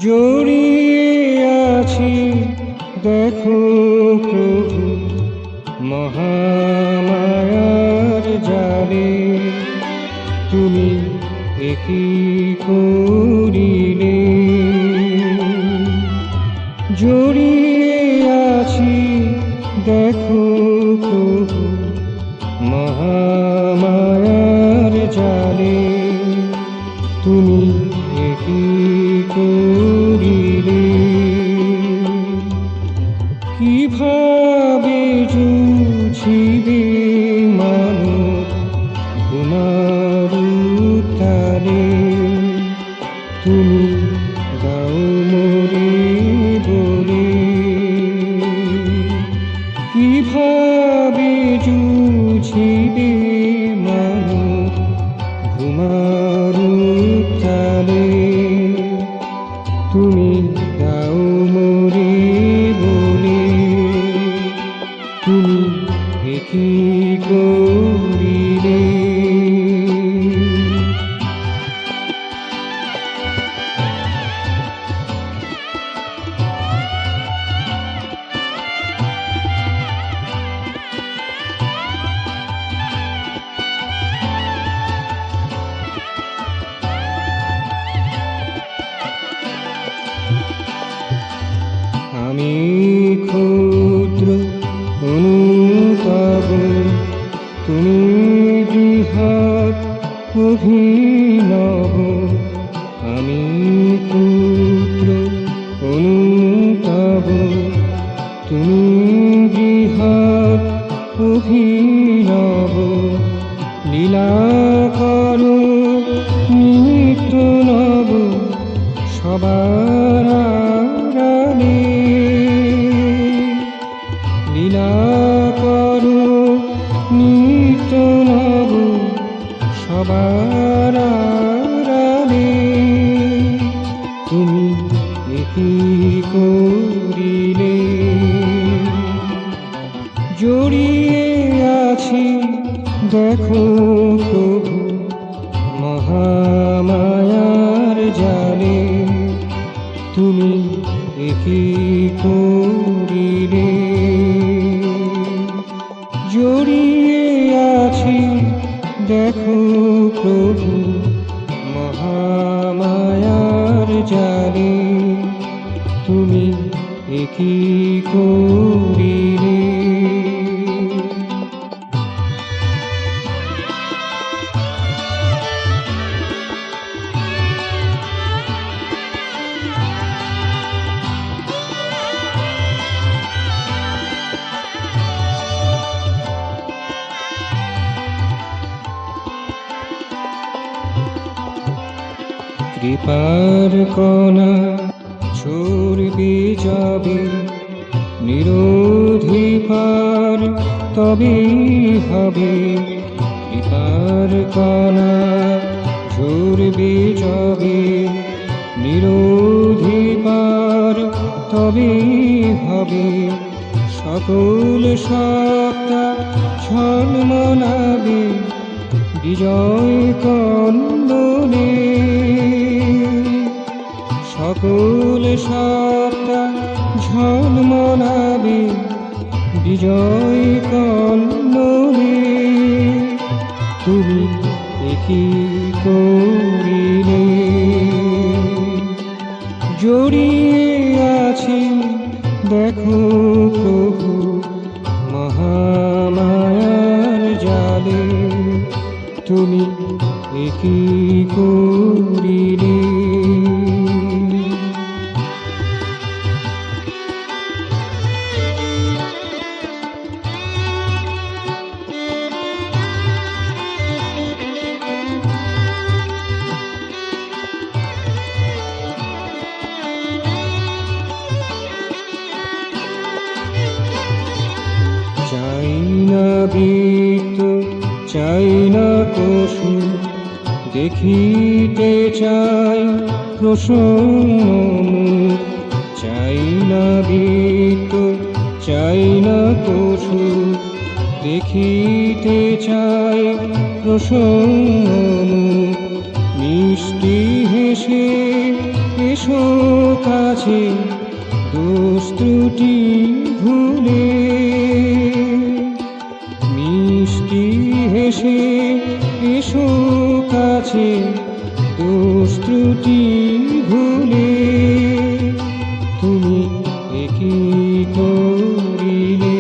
জড়িয়ে আছি দেখো প্রভু মহামায়ার জালে, তুমি একই করিলে। জড়িয়ে আছি দেখো প্রভু মহামায়ার জালে, তুমি একই করিলে। কিভাবে জুঝিবে মানব তোমার উত্তারে, তুমি দাও মোরে বলে। কিভাবে জুঝিবে মানব তোমার উত্তারে, তুমি দাও মোরে বলে। তুমি একই করিলে। আমি ক্ষুদ্র অনুতাপ, তুমি বৃহৎ অভিনব। আমি ক্ষুদ্র অনুতাপ, তুমি বৃহৎ অভিনব। লীলা করো নিত্য নব সবার আড়ালে। লীলা করো নিত্য নব সবার আড়ালে, তুমি একই করিলে। জড়িয়ে আছি দেখো প্রভু মহামায়ার জালে, তুমি একই করিলে। জড়িয়ে আছি দেখো প্রভু মহামায়ার জালে, তুমি একই করিলে। কৃপার কণা ছড়বে যাবে নিরোধী পার তবে হবে। কৃপার কণা ছড়বে যাবে নিরোধী পার তবে হবে। সকল সত্তা ঝলমলাবে বিজয় কন্দনে। সকল সত্তা ঝলমলাবে বিজয় কন্দনে, তুমি একই করিলে। জড়িয়ে আছি দেখো প্রভু মহামায়ার জালে, তুমি একই করিলে। চাই না বৃত্ত চাই না পশু, দেখিতে চাই প্রসন্ন মুখ। চাই না বৃত্ত চাই না পশু, দেখিতে চাই প্রসন্ন মুখ। মিষ্টি হেসে এসো কাছে দোষ ত্রুটি ভুলে, মিষ্টি হেসে এসো কাছে দোষ ত্রুটি ভুলে। তুমি একই করিলে,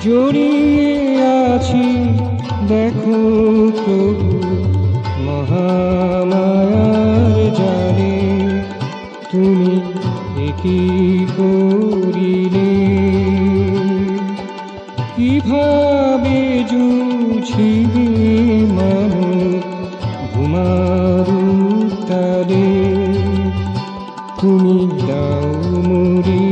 জড়িয়ে আছি দেখো প্রভু মহামায়ার জালে, তুমি একই করিলে। কিভাবে জুছিবে মানব ঘুমার তালে, তুমি দাও মোরে